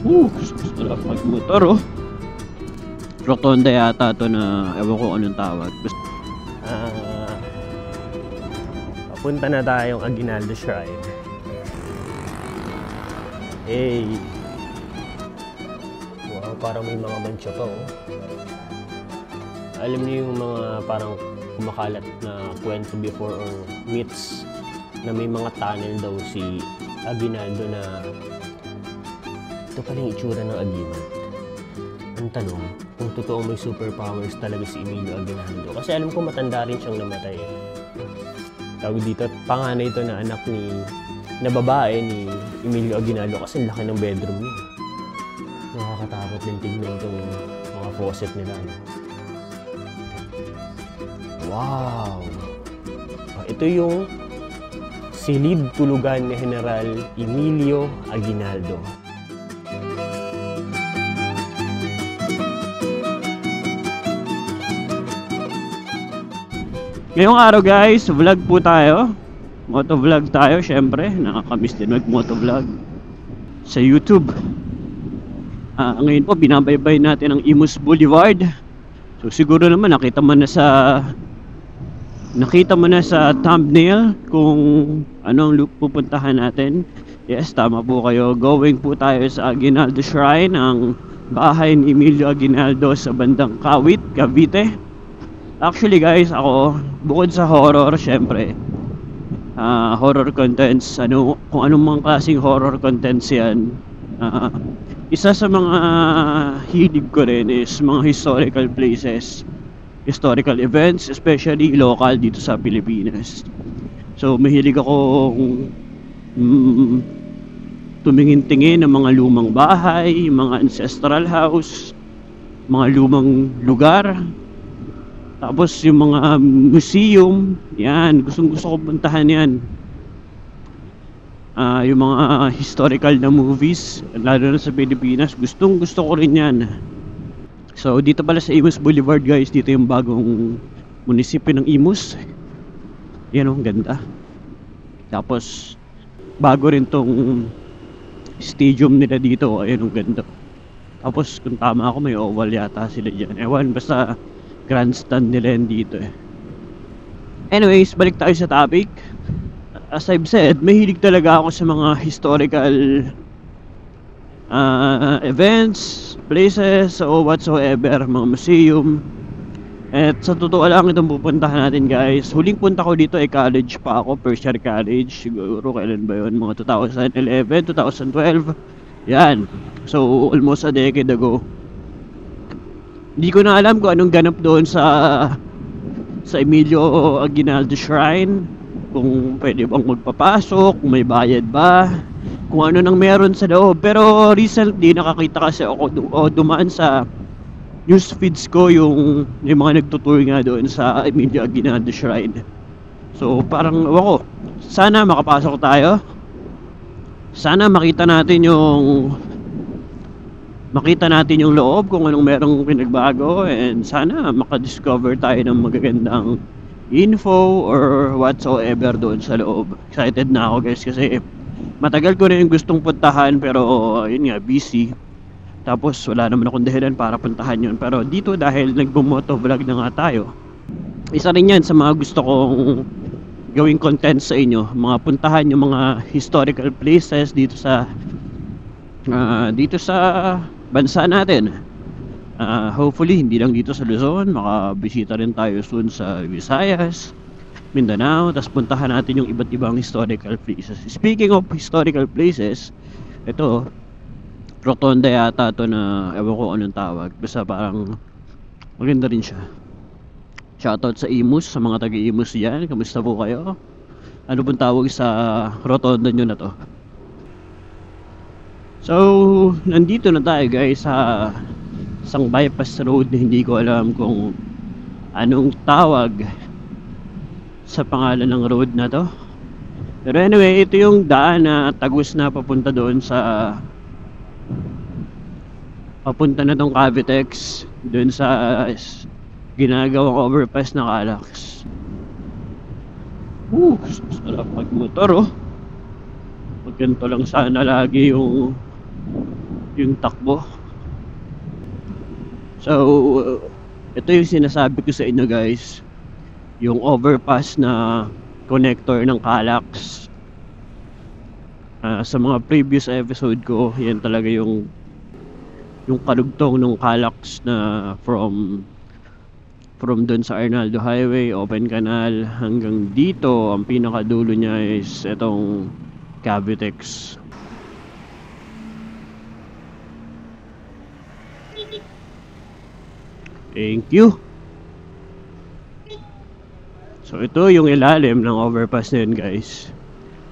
Sarap magmotor oh. Rotonda yata to na ewan ko anong tawag. Papunta na tayong Aguinaldo Shrine. Hey! Wow, parang may mga mancha pa oh. Alam niyo yung mga parang kumakalat na kwento before or myths na may mga tunnel daw si Aguinaldo na ito pala yung itsura ng Aguinaldo. Ang tanong, kung totoo may superpowers talaga si Emilio Aguinaldo. Kasi alam ko matanda rin siyang namatay. Tawag dito, panganay ito na anak na babae ni Emilio Aguinaldo kasi laki ng bedroom niya. Nakakatakot din tignan itong mga faucet nila. Wow! Ito yung silid tulugan ni General Emilio Aguinaldo. Ngayong araw guys, vlog po tayo. Motovlog tayo, syempre. Nakakamiss din mag-motovlog sa YouTube. Ngayon po, binabaybay natin ang Imus Boulevard. So siguro naman nakita mo na sa thumbnail kung anong loop pupuntahan natin. Yes, tama po kayo. Going po tayo sa Aguinaldo Shrine, ang bahay ni Emilio Aguinaldo sa bandang Kawit, Cavite. Actually guys, ako bukod sa horror, syempre horror contents, kung anong mga klaseng horror contents yan, isa sa mga hilig ko rin is mga historical places, historical events, especially local dito sa Pilipinas. So mahilig ako tumingin-tingin ng mga lumang bahay, mga ancestral house, mga lumang lugar. Tapos yung mga museum, yan, gustong-gusto ko puntahan yan. Yung mga historical na movies, lalo na sa Pilipinas, gustong-gusto ko rin yan. So dito pala sa Imus Boulevard guys, dito yung bagong munisipyo ng Imus. Yan oh, ganda. Tapos bago rin tong stadium nila dito, ayun ang ganda. Tapos kung tama ako, may oval yata sila dyan. Ewan, basta grandstand nila yan dito eh. Anyways, balik tayo sa topic. As I've said, mahilig talaga ako sa mga historical events, places, o whatsoever, mga museum. At sa totoo lang itong pupuntahan natin guys, huling punta ko dito ay college pa ako, first year college. Siguro kailan ba yun? Mga 2011, 2012. Yan. So almost a decade ago. Hindi ko na alam kung anong ganap doon sa Emilio Aguinaldo Shrine. Kung pwede bang magpapasok, kung may bayad ba, kung ano nang meron sa loob. Pero recently nakakita kasi ako dumaan sa news feeds ko yung mga nagtutour nga doon sa Emilio Aguinaldo Shrine. So parang ako, sana makapasok tayo. Sana makita natin yung loob kung anong merong pinagbago, and sana makadiscover tayo ng magagandang info or whatsoever doon sa loob. Excited na ako guys kasi matagal ko na yung gustong puntahan pero yun nga, busy. Tapos wala naman akong dahilan para puntahan yun. Pero dito dahil nagbumotovlog na nga tayo, isa rin yan sa mga gusto kong gawing content sa inyo. Mga puntahan yung mga historical places dito sa bansa natin. Hopefully hindi lang dito sa Luzon, makabisita rin tayo soon sa Visayas, Mindanao, tapos puntahan natin yung iba't ibang historical places. Speaking of historical places, ito rotonda yata to na ewan ko anong tawag, basta parang maganda rin siya. Shoutout sa Imus, sa mga taga Imus yan, kamusta po kayo? Ano pong tawag sa rotonda nyo na to? So, nandito na tayo guys sa isang bypass road na hindi ko alam kung anong tawag sa pangalan ng road na to. Pero anyway, ito yung daan na tagos na papunta doon sa papunta na tong Cavitex, doon sa ginagawang overpass na Calax. Sarap magmotor oh. Pag ganito lang sana lagi yung yung takbo. So ito yung sinasabi ko sa inyo guys, yung overpass na connector ng Calax. Sa mga previous episode ko, yan talaga yung kalugtong ng Calax na from doon sa Arnaldo Highway, Open Canal hanggang dito. Ang pinakadulo niya is itong Cavitex. Thank you. So ito yung ilalim ng overpass na yun guys.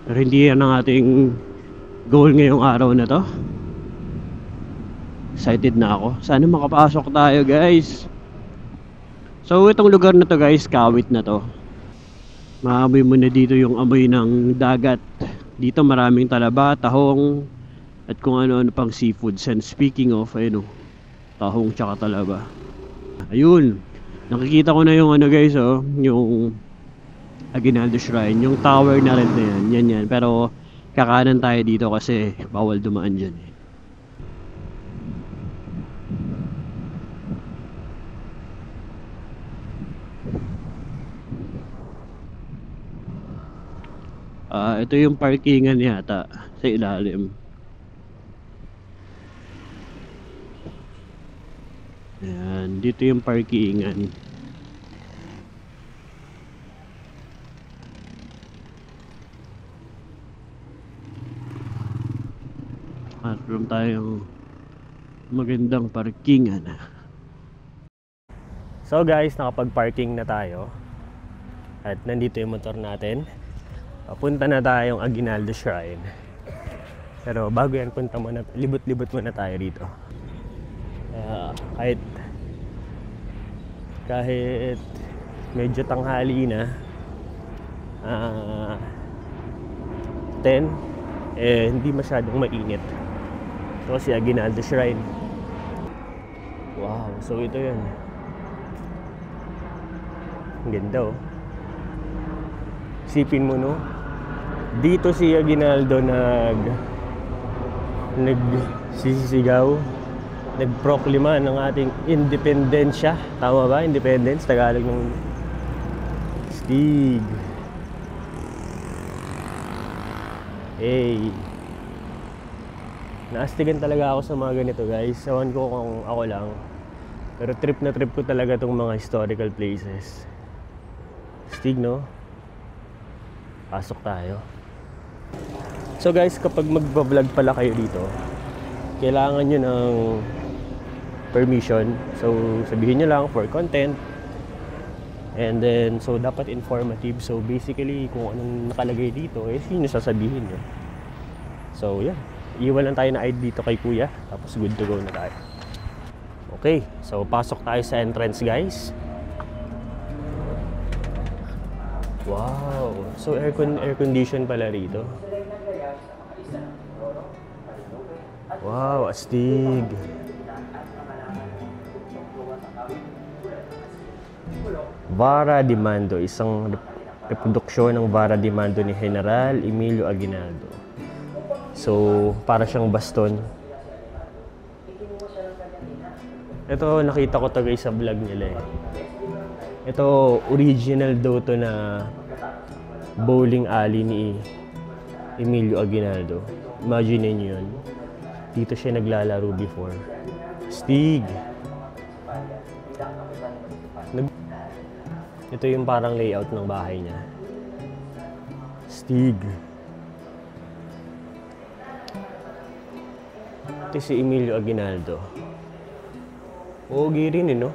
Pero hindi yan ang ating goal ngayong araw na to. Excited na ako. Sana makapasok tayo guys. So itong lugar na to guys, Kawit na to. Maamoy mo na dito yung amoy ng dagat. Dito maraming talaba, tahong, at kung ano-ano pang seafoods. And speaking of, ayun, tahong tsaka talaba. Ayun, nakikita ko na yung ano guys, oh, yung Aguinaldo Shrine, yung tower na red na yan, yan. Pero kakanan tayo dito kasi bawal dumaan dyan eh. Ito yung parkingan yata sa ilalim. Ayan, dito yung parkingan. At meron tayong magandang parkingan. So guys, nakapag-parking na tayo. At nandito yung motor natin. Punta na tayong Aguinaldo Shrine. Pero bago yan, punta muna, libot-libot muna tayo dito. Kahit medyo tanghali na, 10, hindi masyadong mainit. So si Aguinaldo Shrine. Wow, so ito yun. Ang ganda oh. Isipin mo no, dito si Aguinaldo nagsisigaw, nagproklima ng ating independensya. Tama ba? Independence, Tagalog ng Stig. Hey, naastigan talaga ako sa mga ganito guys. Ewan ko kung ako lang, pero trip na trip ko talaga itong mga historical places. Stig no? Pasok tayo. So guys, kapag magbablog pala kayo dito, kailangan nyo ng permission. So sabihin nyo lang for content. And then, so dapat informative. So basically, kung anong nakalagay dito, yun yung sasabihin nyo. So yeah, iwan lang tayo na ID dito kay kuya. Tapos good to go na tayo. Okay, so pasok tayo sa entrance guys. Wow, so air condition pala rito. Wow, astig. Vara di Mando, isang reproduksyon ng Vara di Mando ni General Emilio Aguinaldo. So, para siyang baston. Ito, nakita ko to guys sa vlog nila eh. Ito, original daw to na bowling alley ni Emilio Aguinaldo. Imagine niyo yun. Dito siya naglalaro before. Stig! Ito yung parang layout ng bahay niya. Stig! Ito si Emilio Aguinaldo. Pogi rin eh, no?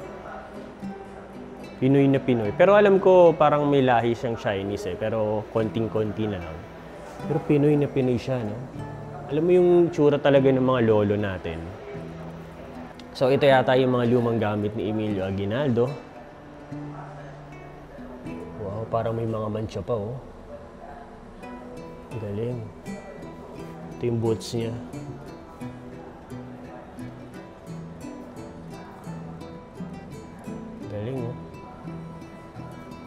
Pinoy na Pinoy. Pero alam ko parang may lahi siyang Chinese eh. Pero konting-konti na lang. Pero Pinoy na Pinoy siya, no? Alam mo yung tsura talaga ng mga lolo natin. So ito yata yung mga lumang gamit ni Emilio Aguinaldo. Wow, parang may mga mancha pa, oh. Galing. Ito yung boots niya. Galing, oh.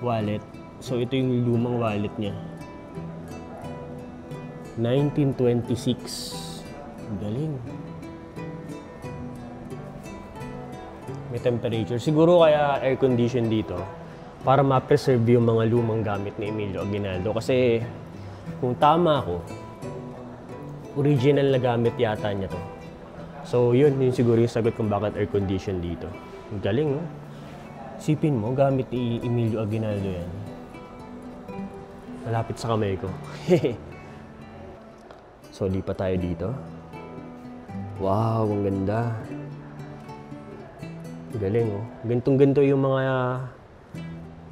Wallet. So ito yung lumang wallet niya. 1926. Galing. May temperature. Siguro kaya air condition dito para ma-preserve yung mga lumang gamit ni Emilio Aguinaldo. Kasi kung tama ako, original na gamit yata niya to. So yun siguro yung sagot kung bakit air condition dito. Ang galing, no? Sipin mo, gamit ni Emilio Aguinaldo yan. Malapit sa kamay ko. So lipat tayo dito. Wow, ang ganda. Galing, oh. Gantong-ganto yung mga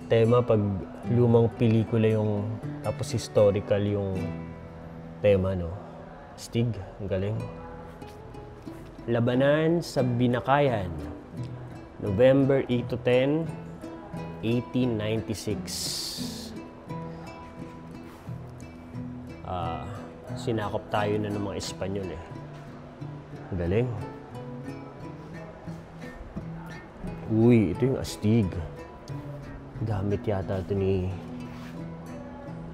tema pag lumang pelikula yung tapos historical yung tema, no? Stig, ang galing. Labanan sa Binakayan, November 8 to 10, 1896. Sinakop tayo na ng mga Espanyol, eh. Ang galing. Uy, ito yung astig. Gamit yata ito ni...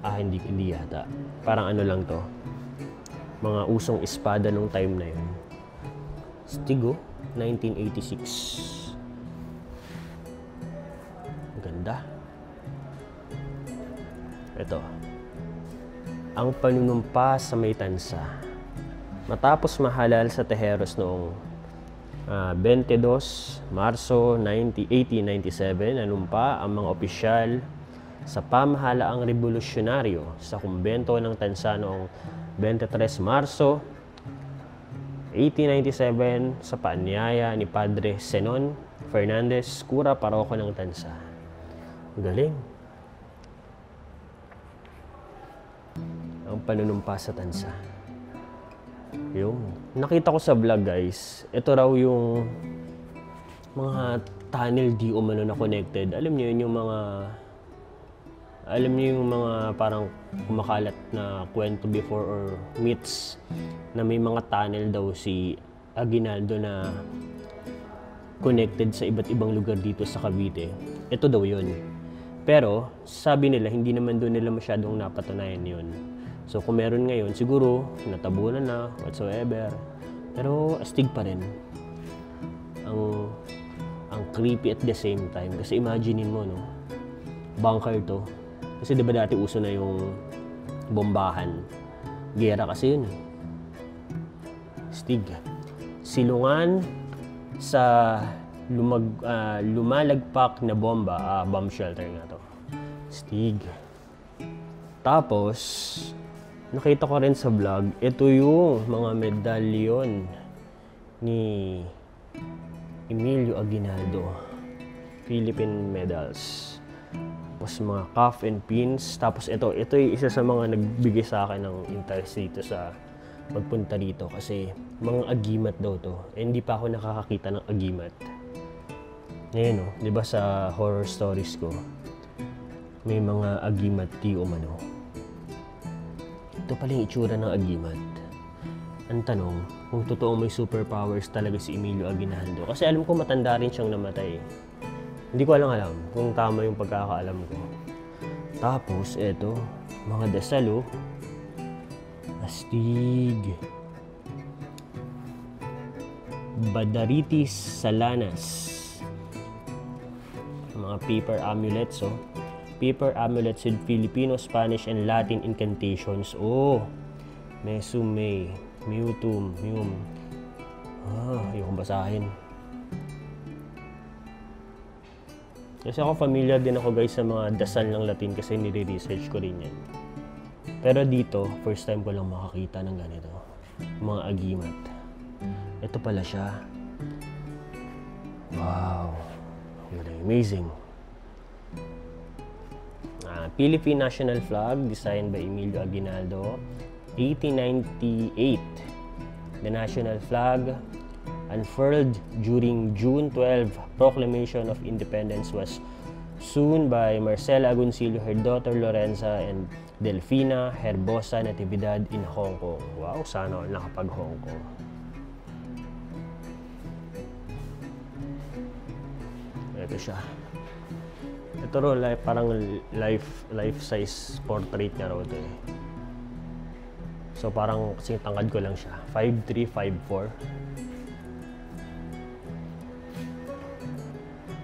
hindi yata. Parang ano lang to. Mga usong espada nung time na yun. Astig, oh. 1986. Ganda. Ito. Ang panunumpa sa may tansa. Matapos mahalal sa Tejeros noong 22 Marso 1897, nanumpa ang mga opisyal sa pamahalaang revolusyonaryo sa kumbento ng Tansa noong 23 Marso 1897 sa paanyaya ni Padre Zenon Fernandez, kura paroko ng Tansa. Galing. Ang panunumpa sa Tansa. Yung nakita ko sa vlog, guys, ito raw yung mga tunnel di umano na connected. Alam niyo yun, yung mga parang kumakalat na kwento before or myths na may mga tunnel daw si Aguinaldo na connected sa iba't ibang lugar dito sa Cavite. Ito daw yun. Pero sabi nila, hindi naman doon nila masyadong napatunayan yun. So kung meron ngayon, siguro natabunan na, whatsoever. Pero astig pa rin. Ang creepy at the same time. Kasi imaginein mo, no? Bunker to. Kasi diba dati uso na yung bombahan. Gera kasi yun. Astig. Silungan sa lumalagpak na bomba. Bomb shelter nga to. Astig. Tapos, nakita ko rin sa vlog, ito yung mga medalyon ni Emilio Aguinaldo. Philippine medals. Tapos mga cuff and pins. Tapos ito yung isa sa mga nagbigay sa akin ng interest dito sa magpunta dito. Kasi mga agimat daw to. Hindi pa ako nakakakita ng agimat. Ngayon, no, di ba sa horror stories ko, may mga agimat di umano. Ito pala yung itsura ng agimat. Ang tanong, kung totoo may superpowers talaga si Emilio Aguinaldo. Kasi alam ko matanda rin siyang namatay. Hindi ko alam kung tama yung pagkakaalam ko. Tapos, eto, mga dasal, oh. Astig. Badaritis Salanas. Mga paper amulets, oh. Paper amulets with Filipino, Spanish, and Latin incantations. Oh, Mesume, Mutum, Mum. Ayokong basahin. Kasi ako familiar din ako, guys, sa mga dasal ng Latin kasi nire-research ko rin yan. Pero dito, first time ko lang makakita ng ganito. Mga agimat. Ito pala siya. Wow. Amazing. Philippine National Flag, designed by Emilio Aguinaldo, 1898. The national flag, unfurled during June 12 Proclamation of Independence, was sewn by Marcela Agoncillo, her daughter Lorenza, and Delfina Herbosa Natividad in Hong Kong. Wow, sana all nakapag Hong Kong. Ito siya. Ito ro, parang life-size portrait niya raw ito, eh. So parang kasing tangkad ko lang siya. 5'3", 5'4".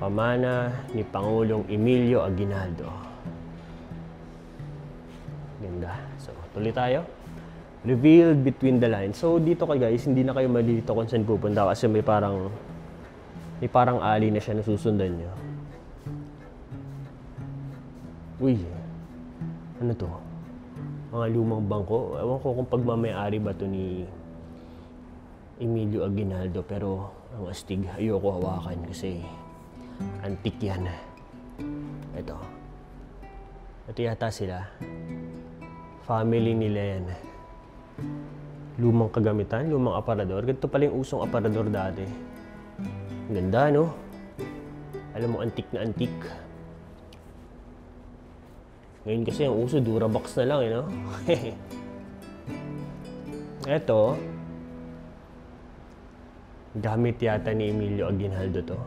Pamana ni Pangulong Emilio Aguinaldo. Ganda. So, tuloy tayo. Revealed between the lines. So, dito guys, hindi na kayo malilito kung saan pupunta kasi may parang alley na siya na susundan nyo. Uy, ano to? Mga lumang bangko. Ewan ko kung pagmamayari ba to ni Emilio Aguinaldo, pero ang astig, ayoko hawakan kasi antik yan. Ito yata sila. Family nila yan. Lumang kagamitan, lumang aparador. Ganito pala yung usong aparador dati. Ganda, no? Alam mo, antik na antik. Ngayon kasi ang uso, Durabox na lang, eh, no? Ito, gamit yata ni Emilio Aguinaldo to.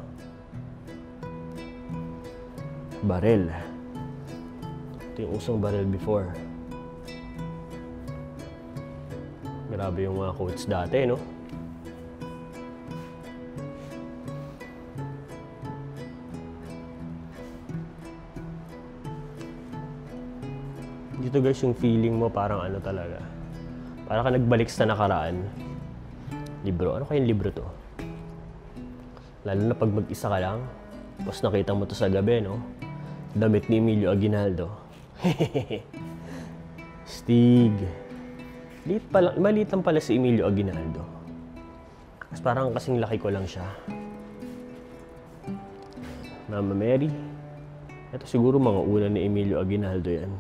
Barel. Ito yung usong barel before. Grabe yung mga quotes dati, no? Dito guys, yung feeling mo parang ano talaga. Parang ka nagbalik sa nakaraan. Libro. Ano kayong libro to? Lalo na pag mag-isa ka lang. Tapos nakita mo to sa gabi, no? Damit ni Emilio Aguinaldo. Stig. Maliit lang pala si Emilio Aguinaldo. Mas parang kasing laki ko lang siya. Mama Mary. Ito siguro mga una ni Emilio Aguinaldo yan.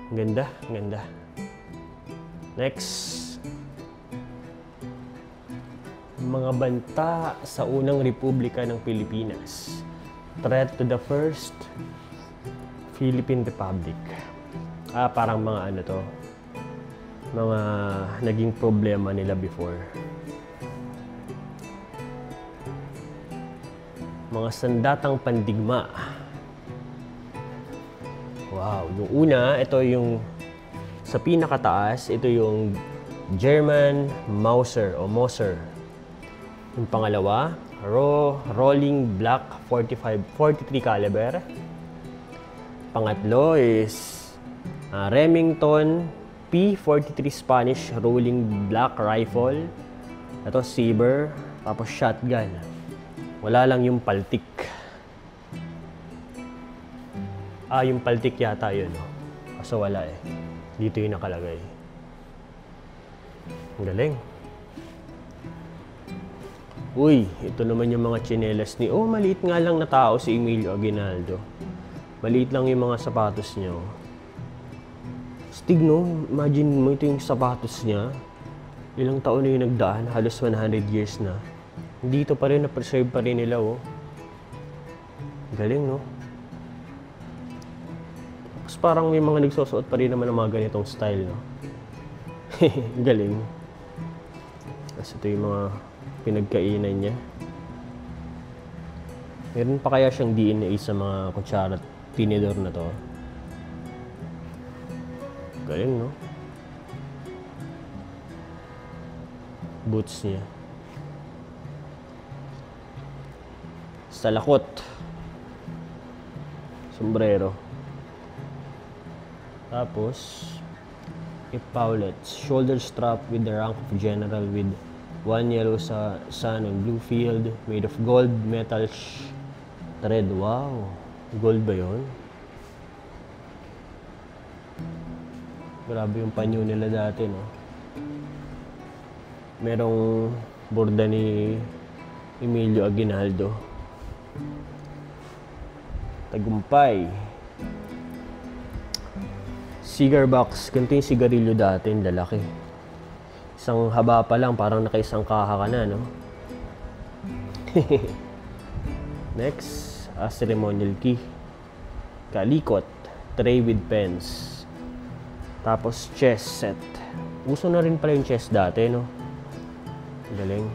Ganda, ganda. Next. Mga banta sa unang Republika ng Pilipinas. Threat to the First Philippine Republic. Parang mga ano to. Mga naging problema nila before. Mga sandatang pandigma. Wow, yung una, ito yung sa pinakataas, ito yung German Mauser o Moser. Yung pangalawa, Rolling Black 43 caliber. Pangatlo is Remington P43 Spanish Rolling Black Rifle. Ito Saber, tapos shotgun. Wala lang yung paltik. Yung paltik yata yun, no? Kaso wala eh. Dito yung nakalagay. Ang galing. Uy, ito naman yung mga tsinelas ni... maliit nga lang na tao si Emilio Aguinaldo. Maliit lang yung mga sapatos niya. Stig, no? Imagine mo, ito yung sapatos niya. Ilang taon na yung nagdaan, halos 100 years na. Dito pa rin, na-preserve pa rin nila, oh. Galing, no? Tapos parang may mga nagsusuot pa rin naman ng mga ganitong style, no? Galing. Tapos ito yung mga pinagkainan niya. Meron pa kaya siyang DNA sa mga kutsara at tinidor na to? Galing, no? Boots niya. Salakot. Sombrero. Tapos, epaulets. Shoulder strap with the rank of general with one yellow sun on blue field made of gold metal thread. Wow! Gold ba yun? Grabe yung panyo nila dati, no? Merong borda ni Emilio Aguinaldo. Tagumpay. Cigar box. Ganito yung sigarilyo dati, yung lalaki. Isang haba pa lang, parang nakaisang kaha ka na, no? Next, ceremonial key. Kalikot. Tray with pens. Tapos, chess set. Uso na rin pala yung chess dati, no? Galing.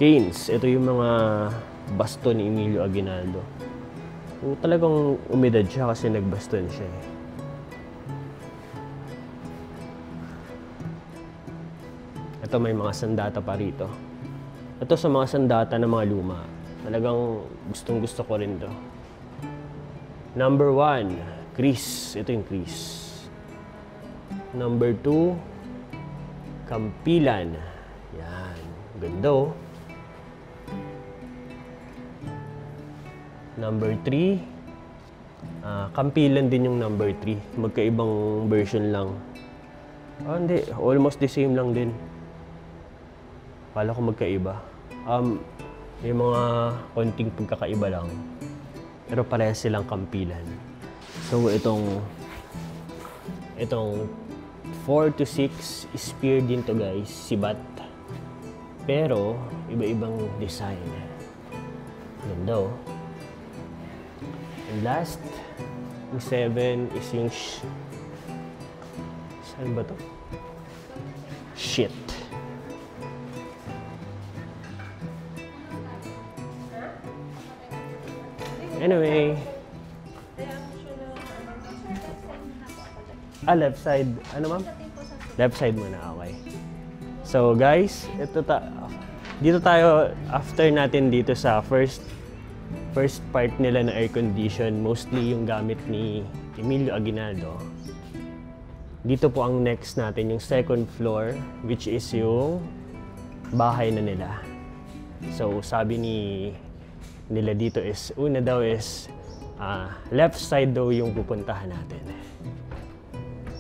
Canes. Ito yung mga baston ni Emilio Aguinaldo. Talagang umidad siya kasi nagbaston siya, eh. Ito may mga sandata pa rito. Ito sa mga sandata ng mga luma. Talagang gustong-gusto ko rin to. Number 1, Chris. Ito yung Chris. Number 2, Kampilan. Yan. Ganda oh. Number 3, Kampilan din yung number 3. Magkaibang version lang. Hindi. Almost the same lang din. Kala ko magkaiba. May mga konting pagkakaiba lang. Pero parehas silang Kampilan. So, itong 4 to 6 spear din to guys. Sibat. Pero, iba-ibang design. Ganda oh. And last, yung 7 is yung saan ba to? Shit. Anyway. Left side. Ano ma'am? Left side muna, okay. So guys, dito tayo, after natin dito sa first part nila na air condition, mostly yung gamit ni Emilio Aguinaldo. Dito po ang next natin, yung second floor, which is yung bahay na nila. So sabi nila dito is, una daw is left side daw yung pupuntahan natin.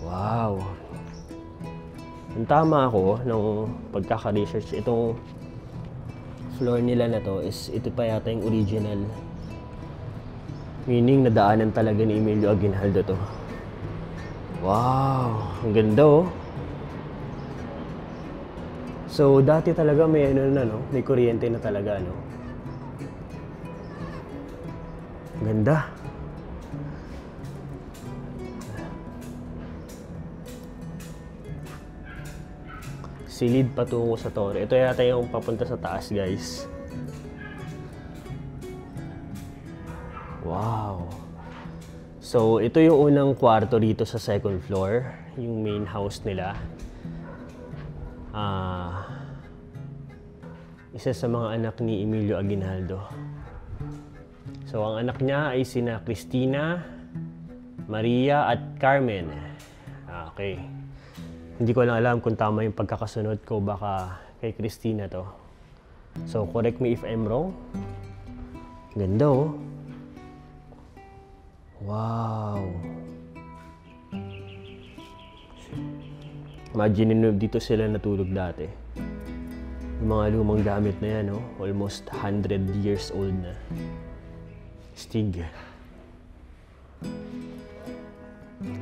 Wow! Ang tama ako nung pagkaka-research, itong floor nila na to is, ito pa yata yung original. Meaning, nadaanan talaga ni Emilio Aguinaldo to. Wow! Ang ganda oh! So, dati talaga may may kuryente na talaga, no? Ganda. Silid patungo sa torre. Ito yata yung papunta sa taas, guys. Wow. So, ito yung unang kwarto dito sa second floor. Yung main house nila. Isa sa mga anak ni Emilio Aguinaldo. So, ang anak niya ay sina Cristina, Maria at Carmen. Okay. Hindi ko lang alam kung tama yung pagkakasunod ko. Baka kay Cristina to. So, correct me if I'm wrong. Ganda oh. Wow. Imagine nyo dito sila natulog dati. Yung mga lumang gamit na yan, oh. Almost 100 years old na. Stig.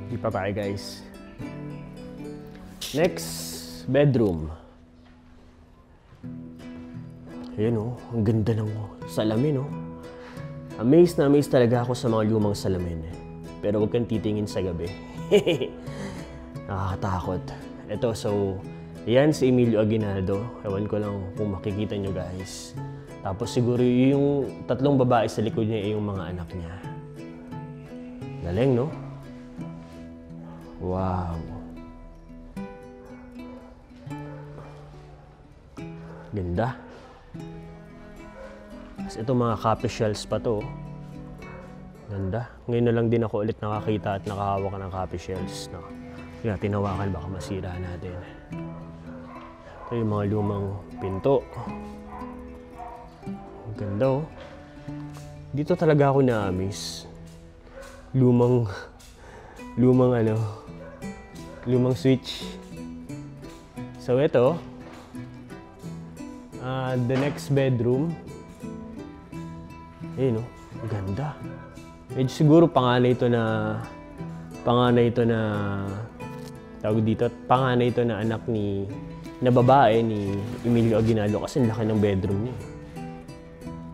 Di pa tayo, guys. Next, bedroom. Ayan oh, ang ganda ng salamin oh. Amazed na amazed talaga ako sa mga lumang salamin. Pero huwag kang titingin sa gabi. Nakakatakot. Ito, so, yan si Emilio Aguinaldo. Ewan ko lang kung makikita nyo guys. Tapos siguro yung tatlong babae sa likod niya ay yung mga anak niya. Galing, no? Wow. Ganda. Tapos ito mga coffee shelves pa to. Ganda. Ngayon na lang din ako ulit nakakita at nakahawak ng coffee shelves. No? Kaya tinawakan baka masira natin. Ito yung mga lumang pinto. Ganda oh. Dito talaga ako na-miss. Lumang switch. So ito, the next bedroom. Ayun oh, ganda. Medyo siguro panganay ito na tawag dito, panganay ito na anak na babae ni Emilio Aguinaldo kasi laki ng bedroom niya.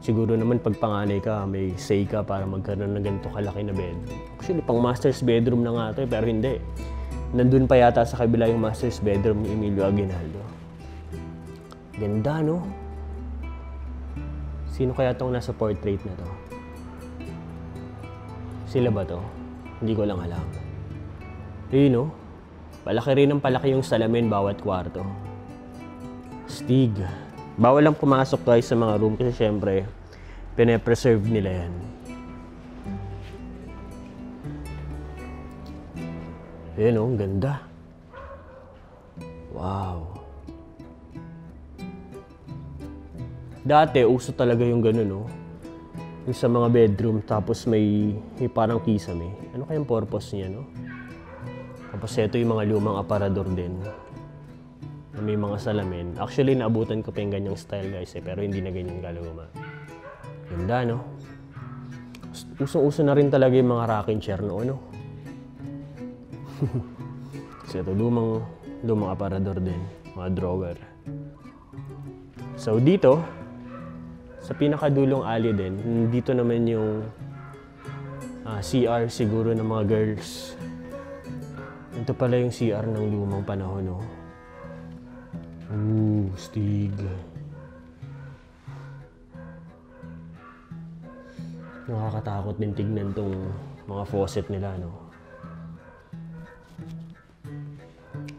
Siguro naman pag panganay ka, may say ka para magkaroon ng ganito kalaki na bedroom. Actually, pang master's bedroom na nga ito pero hindi. Nandun pa yata sa kabila yung master's bedroom ni Emilio Aguinaldo. Ganda, no? Sino kaya itong nasa portrait na to? Sila ba to? Hindi ko lang alam. Ayun, no? Palaki rin ng palaki yung salamin bawat kwarto. Stig. Bawal lang pumasok guys sa mga room kasi syempre pine-preserve nila yan. Ayan oh, ang ganda. Wow. Dati, uso talaga yung ganun, no? Yung sa mga bedroom, tapos may parang kisame. Ano kayang purpose niya, no? Tapos ito yung mga lumang aparador din. Na may mga salamin. Actually, naabutan ko pa yung ganyang style, guys, pero hindi na ganyan kaluma. Ganda, no? Usong-uso na rin talaga yung mga rocking chair noon, no? Kasi ito, lumang aparador din. Mga drawer. So, dito, sa pinakadulong alley din, dito naman yung CR siguro ng mga girls. Ito pala yung CR ng lumang panahon, no? Stig. Nakakatakot din tignan tong mga faucet nila, no?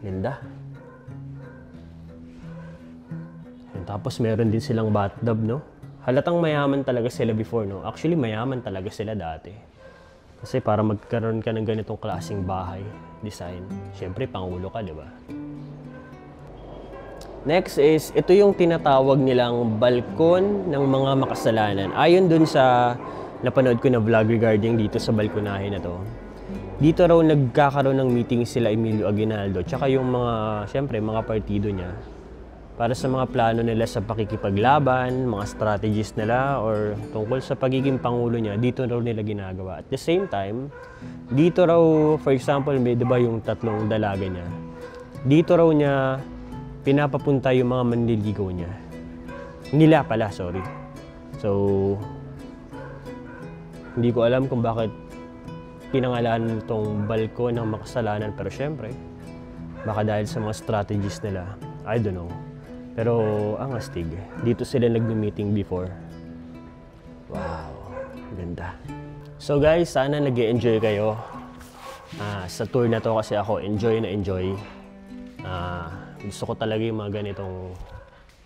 Ganda. And tapos meron din silang bathtub, no? Halatang mayaman talaga sila before, no? Actually, mayaman talaga sila dati. Kasi para magkaroon ka ng ganitong klaseng bahay, design, syempre pangulo ka, di ba? Next is, ito yung tinatawag nilang balkon ng mga makasalanan. Ayon dun sa napanood ko na vlog regarding dito sa balkonahe na to. Dito raw nagkakaroon ng meeting sila Emilio Aguinaldo, tsaka yung mga, syempre, mga partido niya. Para sa mga plano nila sa pakikipaglaban, mga strategies nila, or tungkol sa pagiging pangulo niya, dito raw nila ginagawa. At the same time, dito raw, for example, may diba yung tatlong dalaga niya? Dito raw niya pinapapunta yung mga manliligaw niya. Nila pala, sorry. So, hindi ko alam kung bakit pinangalanan itong balkon ng makasalanan, pero syempre, baka dahil sa mga strategies nila, I don't know. Pero ang astig, dito sila nag-meeting before. Wow, ganda. So guys, sana nag-enjoy kayo sa tour na to, kasi ako enjoy na enjoy. Gusto ko talaga yung mga ganitong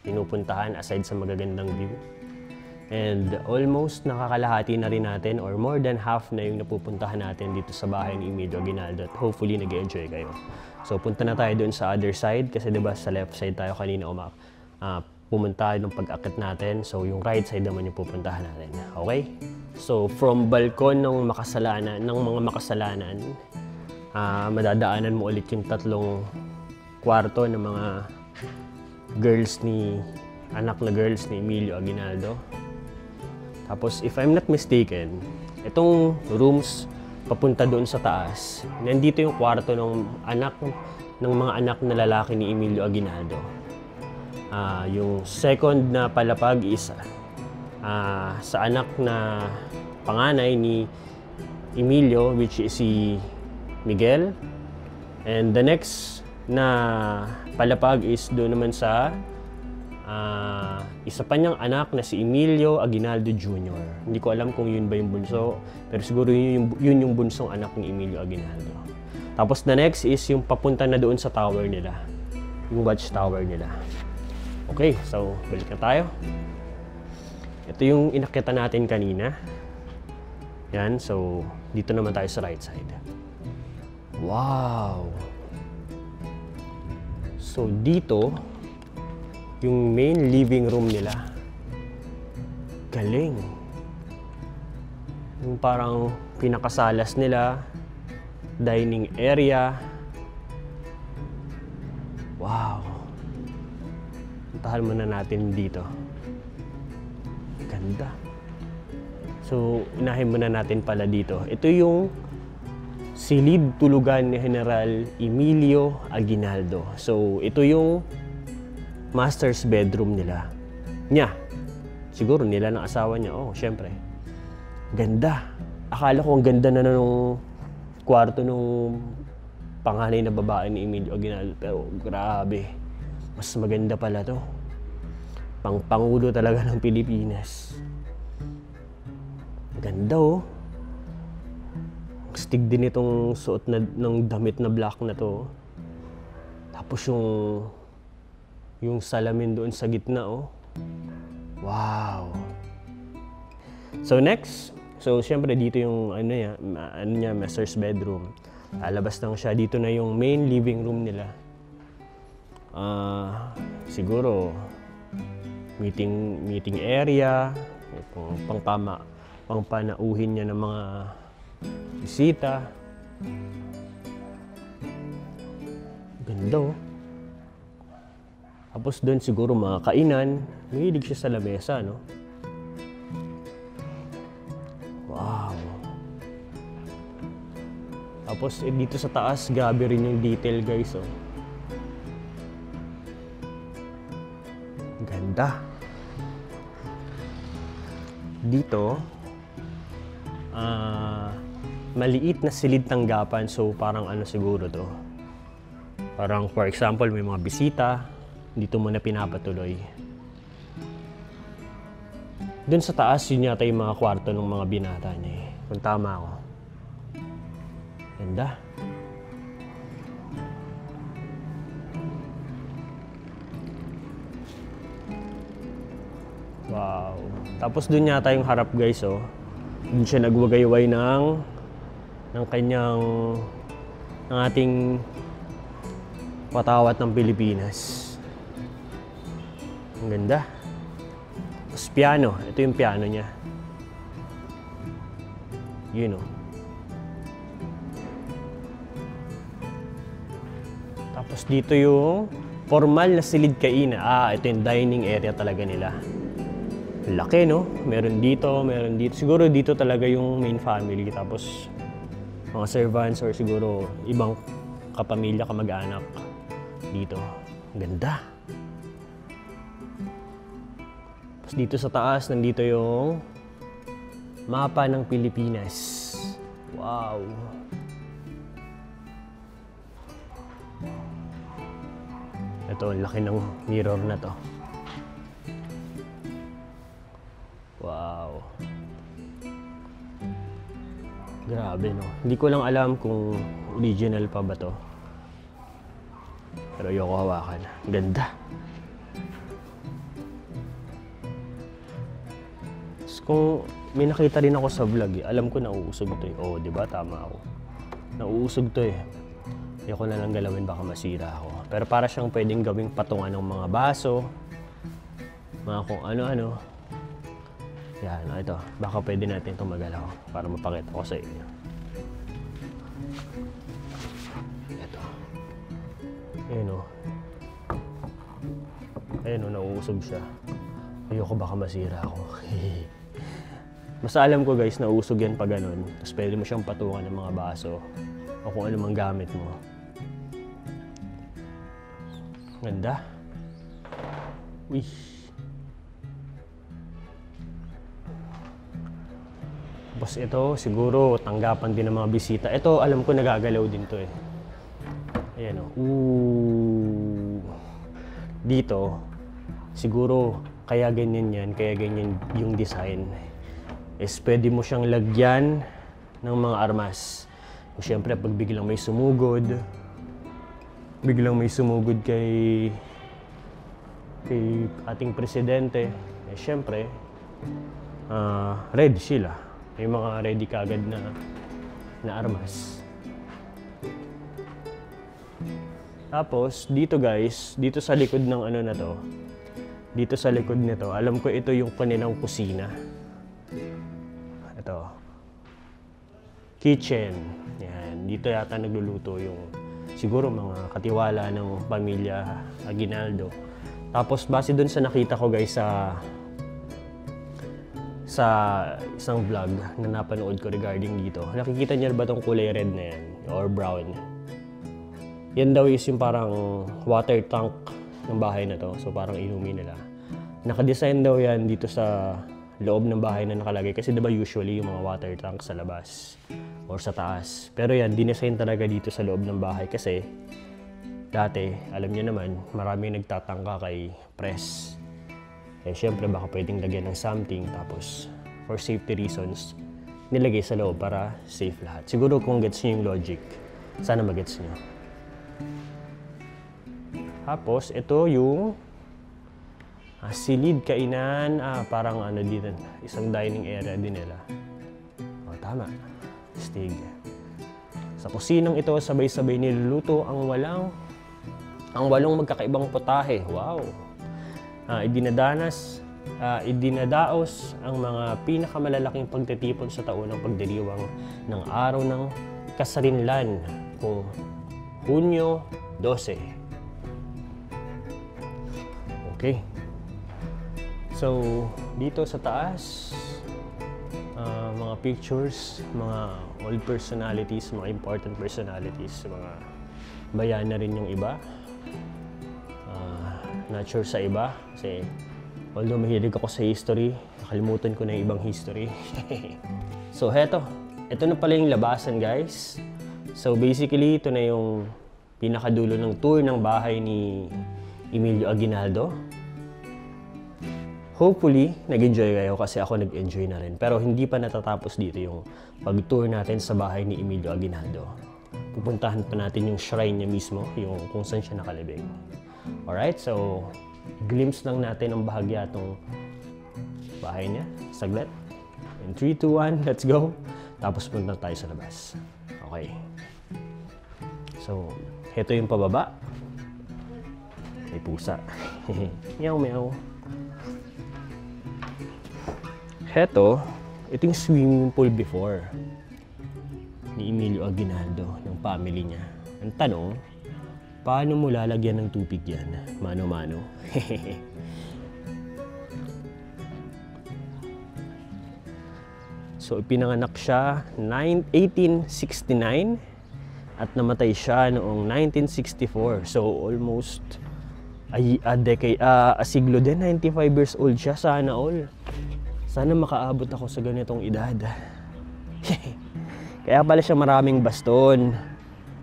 pinupuntahan aside sa magagandang view. And almost nakakalahati na rin natin, or more than half na yung napupuntahan natin dito sa bahay ni Emilio Aguinaldo, at hopefully nag-enjoy kayo. So punta na tayo doon sa other side, kasi diba sa left side tayo kanina pumunta nung pag-akit natin. So yung right side naman yung pupuntahan natin. Okay? So from balkon ng mga makasalanan, madadaanan mo ulit yung tatlong kwarto ng mga anak na girls ni Emilio Aguinaldo. Tapos, if I'm not mistaken, itong rooms papunta doon sa taas, nandito yung kwarto ng mga anak na lalaki ni Emilio Aguinaldo. Yung second na palapag is sa anak na panganay ni Emilio, which is si Miguel. And the next na palapag is doon naman sa isa pa niyang anak na si Emilio Aguinaldo Jr. Hindi ko alam kung yun ba yung bunso, pero siguro yun yung bunsong anak ni Emilio Aguinaldo. Tapos the next is yung papunta na doon sa tower nila, yung watchtower nila. Okay, so balik na tayo. Ito yung inakita natin kanina. Yan, so dito naman tayo sa right side. Wow! So dito, yung main living room nila. Galing. Yung parang pinakasalas nila, dining area. Wow. Puntahan muna natin dito. Ganda. So, unahin muna natin pala dito. Ito yung silid tulugan ni General Emilio Aguinaldo. So, ito yung master's bedroom nila. Siguro nila ng asawa niya. Oh, syempre. Ganda. Akala ko ang ganda na nung kwarto nung panganay na babae ni Emilio Aguinaldo. Pero grabe. Mas maganda pala to. Pangpangulo talaga ng Pilipinas. Ganda oh. Stig din itong suot ng damit na black na to. Tapos yung salamin doon sa gitna, oh. Wow! So next, so syempre dito yung ano niya, master's bedroom. Lalabas lang siya. Dito na yung main living room nila. Siguro meeting area, pangpanauhin niya ng mga bisita. Ganda, oh. Tapos doon siguro mga kainan. Mahilig siya sa lamesa, no? Wow. Tapos dito sa taas, grabe rin yung detail, guys, oh. Ganda. Dito, maliit na silid tanggapan. So parang ano siguro to. Parang for example, may mga bisita. Dito mo na pinapatuloy. Doon sa taas, yun yata yung mga kwarto ng mga binata niya eh. Kung tama ako. Ganda. Wow. Tapos doon yata yung harap, guys, oh. Doon siya nagwagayway ng ating patawat ng Pilipinas. Ang ganda. Tapos piano. Ito yung piano niya. Yun, oh. Tapos dito yung formal na silid kainan. Ito yung dining area talaga nila. Laki, no? Meron dito. Siguro dito talaga yung main family. Tapos mga servants or siguro ibang kapamilya, kamag-anak dito. Ang ganda. Tapos dito sa taas, nandito yung mapa ng Pilipinas. Wow. Ito, ang laki ng mirror na to. Wow. Grabe, no? Hindi ko lang alam kung original pa ba to. Pero ayoko hawakan. Ganda. Tapos kung may nakita rin ako sa vlog, alam ko nauusog to eh. Oh, di ba? Tama ako. Nauusog to eh. Ayoko na lang galawin, baka masira ako. Pero para siyang pwedeng gawing patungan ng mga baso. Mga kung ano-ano. Yan, ito. Baka pwede natin itong magalaw para mapakita ko sa inyo. Ito. Ayan, o. Ayan, o. Nauusog siya. Ayoko baka masira ako. Basta alam ko, guys, nauusog yan pa ganun. Tapos pwede mo siyang patungan ng mga baso o kung ano mang gamit mo. Ganda. Uy. Tapos ito, siguro tanggapan din ng mga bisita. Ito, alam ko nagagalaw din to eh. Ayan o. Dito, siguro kaya ganyan yan, kaya ganyan yung design. Is pwede mo siyang lagyan ng mga armas. Siyempre, pag biglang may sumugod kay ating presidente, eh siyempre, ready sila. May mga ready kagad na armas. Tapos, dito guys, dito sa likod ng ano na to, dito sa likod nito, alam ko ito yung kanilang kusina. Ito. Kitchen. Yan. Dito yata nagluluto yung siguro mga katiwala ng pamilya Aguinaldo. Tapos, base dun sa nakita ko guys sa isang vlog na napanood ko regarding dito. Nakikita niyo ba tong kulay red na yan? Or brown? Yan daw is yung parang water tank ng bahay na to. So parang inumin nila. Nakadesign daw yan dito sa loob ng bahay na nakalagay. Kasi diba usually yung mga water tank sa labas or sa taas. Pero yan, dinesign talaga dito sa loob ng bahay. Kasi dati, alam niyo naman, maraming nagtatangka kay press. Eh syempre baka pwedeng lagyan ng something. Tapos for safety reasons, nilagay sa loob para safe lahat. Siguro kung gets niyo yung logic, sana magets niyo. Tapos, ito yung Silid, kainan, parang ano dito, isang dining area din nila. Tama, stig. Sa kusinang ito, sabay-sabay niluluto ang walong magkakaibang putahe. Wow! Idinadaos ang mga pinakamalalaking pagtitipon sa taon ng pagdiriwang ng araw ng kasarinlan kung Hunyo 12. Okay. So, dito sa taas, mga pictures, mga old personalities, mga important personalities, mga bayan na rin yung iba. Not sure sa iba, kasi although mahilig ako sa history, nakalimutan ko na yung ibang history. So, ito na pala yung labasan, guys. So, basically, ito na yung pinakadulo ng tour ng bahay ni Emilio Aguinaldo. Hopefully, nag-enjoy kayo kasi ako nag-enjoy na rin. Pero hindi pa natatapos dito yung pag-tour natin sa bahay ni Emilio Aguinaldo. Pupuntahan pa natin yung shrine niya mismo, yung kung saan siya nakalibing. Alright, so glimpse lang natin ang bahagya itong bahay niya. Saglit. In 3, 2, 1, let's go. Tapos punta tayo sa labas. Okay. So, ito yung pababa. May pusa. Meow, meow. Ito yung swimming pool before ni Emilio Aguinaldo, ng family niya. Ang tanong, paano mo lalagyan ng tubig yan? Mano-mano. So, ipinanganak siya 1869 at namatay siya noong 1964. So, almost a siglo din. 95 years old siya. Sana all. Sana makaabot ako sa ganitong edad. Kaya pala siya maraming baston.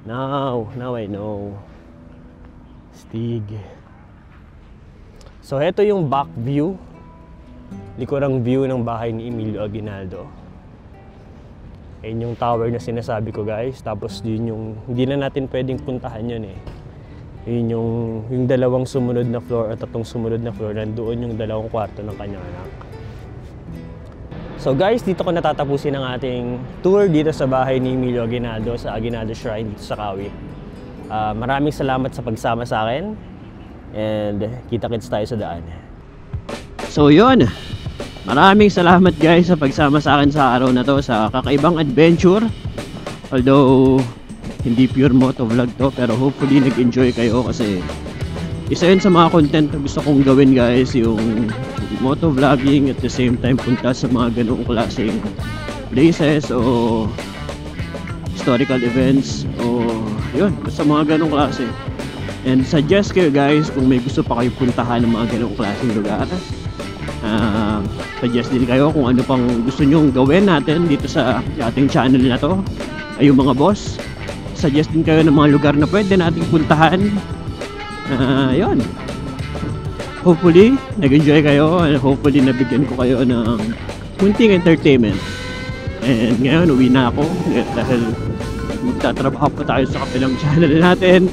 Now I know. Stig. So, ito yung back view. Likurang view ng bahay ni Emilio Aguinaldo. Ayun yung tower na sinasabi ko, guys. Tapos yun yung, hindi na natin pwedeng puntahan yun eh. Yun yung dalawang sumunod na floor at tatlong sumunod na floor. Nandoon yung dalawang kwarto ng kanyang anak. So guys, dito ko natatapusin ang ating tour dito sa bahay ni Emilio Aguinaldo sa Aguinaldo Shrine dito sa Kawit. Maraming salamat sa pagsama sa akin and kita-kits tayo sa daan. So yun, maraming salamat guys sa pagsama sa akin sa araw na to sa kakaibang adventure. Although hindi pure motovlog to, pero hopefully nag-enjoy kayo kasi isa yun sa mga content na gusto kong gawin guys, yung motovlogging at the same time punta sa mga ganong klaseng places o historical events o yun, sa mga ganong klase. And suggest kayo guys kung may gusto pa kayo puntahan ng mga ganong klaseng lugar. Suggest din kayo kung ano pang gusto nyong gawin natin dito sa ating channel na to. Ay yung mga boss, suggest din kayo ng mga lugar na pwede nating puntahan. Yun. Hopefully, nag-enjoy kayo and hopefully nabigyan ko kayo ng kunting entertainment. And ngayon, uwi na ako dahil magtatrabaho pa tayo sa kapilang channel natin.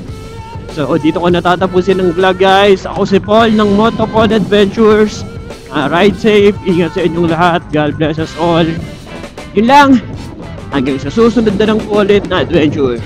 So, dito ko natatapusin ng vlog guys. Ako si Paul ng Motopod Adventures. Ride safe, ingat sa inyong lahat. God bless us all. Yun lang. Hanggang sa susunod na ng ulit na adventure.